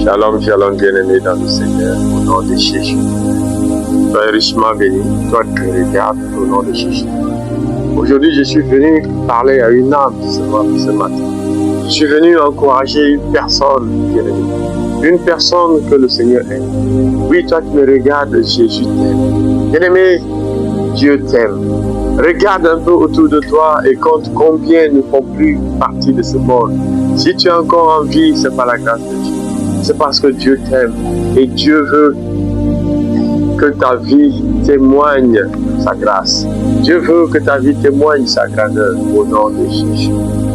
Shalom, shalom, bien-aimé dans le Seigneur, au nom de Jésus. Sois richement béni, toi qui me regardes, au nom de Jésus. Aujourd'hui, je suis venu parler à une âme ce matin. Je suis venu encourager une personne, bien-aimé. Une personne que le Seigneur aime. Oui, toi qui me regardes, Jésus t'aime. Bien-aimé, Dieu t'aime. Regarde un peu autour de toi et compte combien ne font plus partie de ce monde. Si tu es encore en vie, ce n'est pas la grâce de Dieu. C'est parce que Dieu t'aime et Dieu veut que ta vie témoigne sa grâce. Dieu veut que ta vie témoigne sa grandeur au nom de Jésus.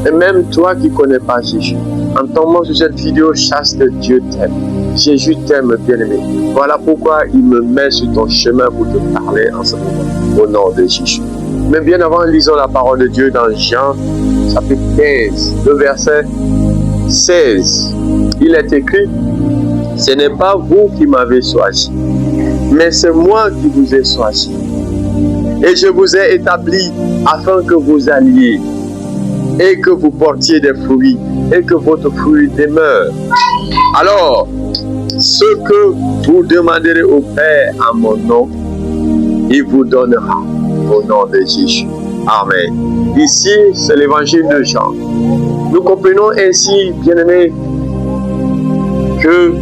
Et même toi qui ne connais pas Jésus, en tombant sur cette vidéo, chasse que Dieu t'aime. Jésus t'aime, bien-aimé. Voilà pourquoi il me met sur ton chemin pour te parler en ce moment, au nom de Jésus. Mais bien avant, lisons la parole de Dieu dans Jean, chapitre 15, le verset 16. Il est écrit, « Ce n'est pas vous qui m'avez choisi, mais c'est moi qui vous ai choisi. Et je vous ai établi afin que vous alliez et que vous portiez des fruits et que votre fruit demeure. Alors, ce que vous demanderez au Père en mon nom, il vous donnera au nom de Jésus. » Amen. Ici, c'est l'évangile de Jean. Nous comprenons ainsi, bien-aimés, que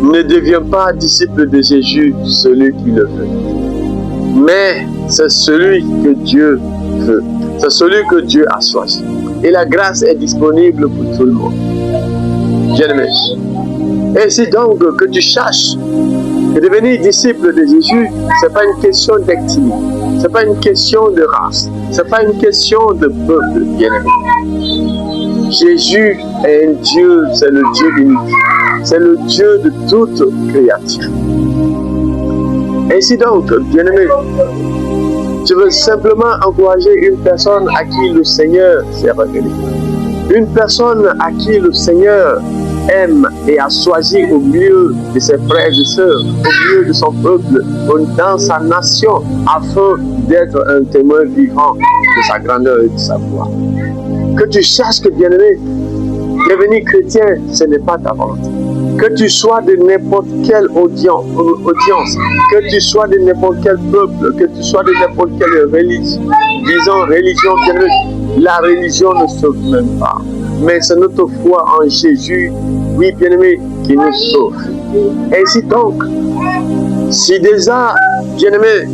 ne devient pas disciple de Jésus celui qui le veut. Mais c'est celui que Dieu veut. C'est celui que Dieu a choisi. Et la grâce est disponible pour tout le monde. Bien-aimé. Ainsi donc que tu cherches que devenir disciple de Jésus, ce n'est pas une question d'ethnie. Ce n'est pas une question de race. Ce n'est pas une question de peuple, bien-aimé. Jésus est un Dieu, c'est le Dieu unique. C'est le Dieu de toute créature. Ainsi donc, bien-aimé, je veux simplement encourager une personne à qui le Seigneur s'est révélé. Une personne à qui le Seigneur aime et a choisi au milieu de ses frères et sœurs, au milieu de son peuple, dans sa nation, afin d'être un témoin vivant de sa grandeur et de sa gloire. Que tu saches que, bien-aimé, devenir chrétien, ce n'est pas ta volonté. Que tu sois de n'importe quelle audience, que tu sois de n'importe quel peuple, que tu sois de n'importe quelle religion, disons religion, la religion ne sauve même pas. Mais c'est notre foi en Jésus, oui, bien-aimé, qui nous sauve. Ainsi donc, si déjà, bien-aimé,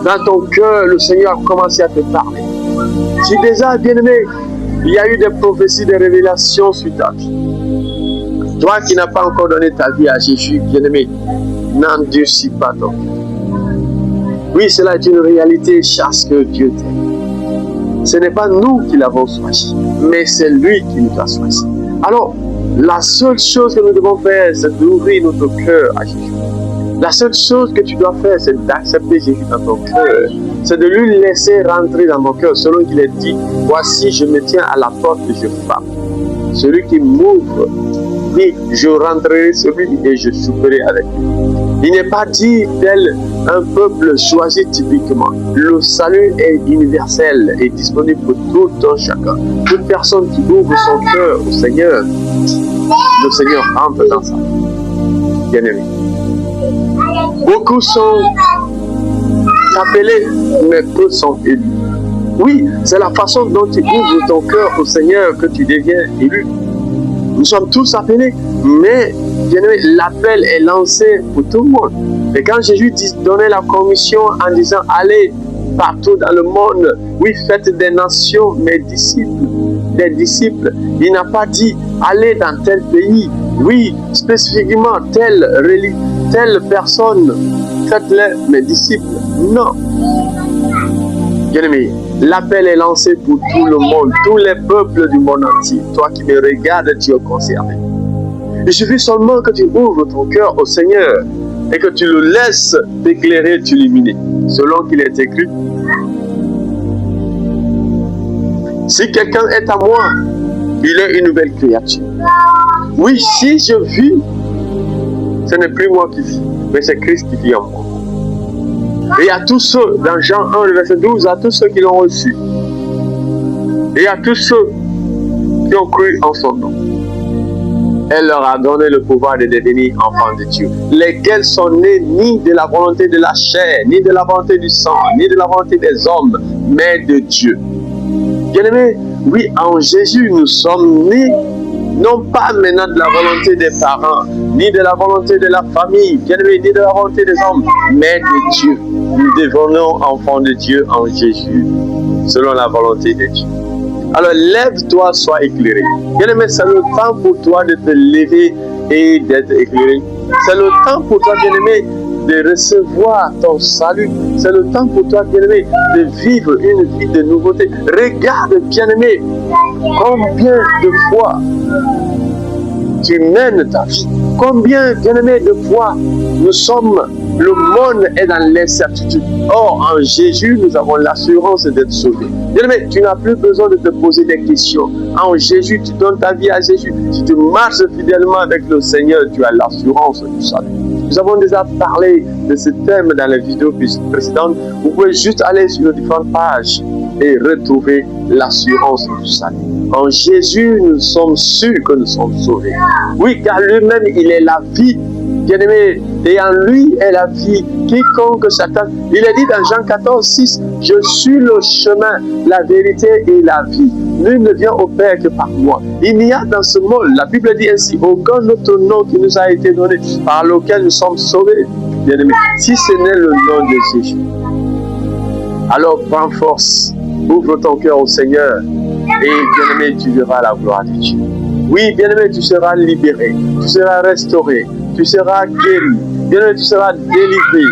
dans ton cœur, le Seigneur a commencé à te parler, si déjà, bien-aimé, il y a eu des prophéties, des révélations sur ta vie, toi qui n'as pas encore donné ta vie à Jésus, bien-aimé, n'endurcis pas ton cœur. Oui, cela est une réalité, chasse que Dieu t'aime. Ce n'est pas nous qui l'avons choisi, mais c'est lui qui nous a choisi. Alors, la seule chose que nous devons faire, c'est d'ouvrir notre cœur à Jésus. La seule chose que tu dois faire, c'est d'accepter Jésus dans ton cœur. C'est de lui laisser rentrer dans ton cœur, selon qu'il est dit, « Voici, je me tiens à la porte et je frappe. Celui qui m'ouvre, oui, je rentrerai sur lui et je souperai avec lui. » Il n'est pas dit tel un peuple choisi typiquement. Le salut est universel et disponible pour tout un chacun. Toute personne qui ouvre son cœur au Seigneur, le Seigneur entre dans sa vie. Bien-aimé. Beaucoup sont appelés, mais peu sont élus. Oui, c'est la façon dont tu ouvres ton cœur au Seigneur que tu deviens élu. Nous sommes tous appelés, mais bien-aimé, l'appel est lancé pour tout le monde. Et quand Jésus donnait la commission en disant « Allez partout dans le monde, oui, faites des nations mes disciples, des disciples », il n'a pas dit « Allez dans tel pays ». Oui, spécifiquement, telle personne, faites-les mes disciples. Non. Bien-aimé, l'appel est lancé pour tout le monde, tous les peuples du monde entier. Toi qui me regardes, tu es concerné. Il suffit seulement que tu ouvres ton cœur au Seigneur et que tu le laisses t'éclairer, t'illuminer. Selon qu'il est écrit, si quelqu'un est à moi, il est une nouvelle créature. Oui, si je vis, ce n'est plus moi qui vis, mais c'est Christ qui vit en moi. Et à tous ceux, dans Jean 1, le verset 12, à tous ceux qui l'ont reçu, et à tous ceux qui ont cru en son nom, Elle leur a donné le pouvoir de devenir enfants de Dieu, lesquels sont nés ni de la volonté de la chair, ni de la volonté du sang, ni de la volonté des hommes, mais de Dieu. Bien-aimés, oui, en Jésus, nous sommes nés, non pas maintenant de la volonté des parents, ni de la volonté de la famille, bien-aimés, ni de la volonté des hommes, mais de Dieu. Nous devenons enfants de Dieu en Jésus, selon la volonté de Dieu. Alors lève-toi, sois éclairé. Bien-aimé, c'est le temps pour toi de te lever et d'être éclairé. C'est le temps pour toi, bien-aimé, de recevoir ton salut. C'est le temps pour toi, bien-aimé, de vivre une vie de nouveauté. Regarde, bien-aimé, combien de fois tu mènes ta vie. Combien, bien-aimé, de fois nous sommes, le monde est dans l'incertitude. Or, en Jésus, nous avons l'assurance d'être sauvés. Bien-aimé, tu n'as plus besoin de te poser des questions. En Jésus, tu donnes ta vie à Jésus. Si tu marches fidèlement avec le Seigneur, tu as l'assurance du salut. Nous avons déjà parlé de ce thème dans les vidéos précédentes. Vous pouvez juste aller sur les différentes pages et retrouver l'assurance du salut. En Jésus, nous sommes sûrs que nous sommes sauvés. Oui, car lui-même, il est la vie. Bien-aimé, et en lui est la vie. Quiconque s'attend. Il est dit dans Jean 14, 6, « Je suis le chemin, la vérité et la vie. Nul ne vient au Père que par moi. » Il n'y a dans ce monde, la Bible dit ainsi, aucun autre nom qui nous a été donné, par lequel nous sommes sauvés. Bien-aimé, si ce n'est le nom de Jésus. Alors prends force, ouvre ton cœur au Seigneur, et bien-aimé, tu verras la gloire de Dieu. Oui, bien-aimé, tu seras libéré, tu seras restauré, tu seras guéri, bien-aimé, tu seras délivré.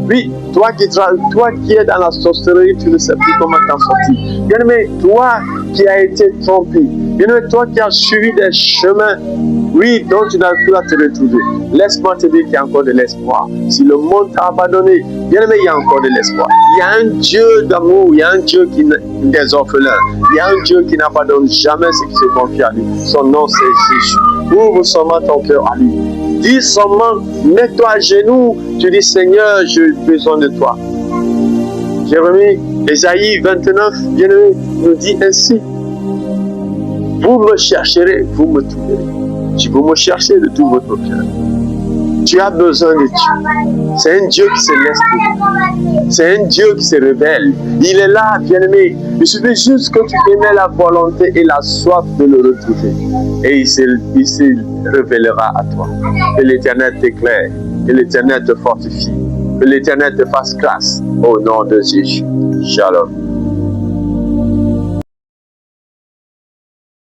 Oui, toi qui es dans la sorcellerie, tu ne sais plus comment t'en sortir. Bien-aimé, toi qui as été trompé, bien-aimé, toi qui as suivi des chemins, oui, dont tu n'as plus à te retrouver. Laisse-moi te dire qu'il y a encore de l'espoir. Si le monde t'a abandonné, bien-aimé, il y a encore de l'espoir. Il y a un Dieu d'amour, il y a un Dieu des orphelins. Il y a un Dieu qui n'abandonne jamais ceux qui se confient à lui. Son nom, c'est Jésus. Ouvre seulement ton cœur à lui. Dis seulement, mets-toi à genoux. Tu dis, Seigneur, j'ai besoin de toi. Jérémie, Ésaïe 29, bien-aimé, nous dit ainsi. Vous me chercherez, vous me trouverez. Si vous me cherchez de tout votre cœur, tu as besoin de Dieu. C'est un Dieu qui se laisse trouver. C'est un Dieu qui se révèle. Il est là, bien-aimé. Il suffit juste que tu aimes la volonté et la soif de le retrouver. Et il se révélera à toi. Que l'Éternel t'éclaire. Que l'Éternel te fortifie. Que l'Éternel te fasse grâce. Au nom de Jésus. Shalom.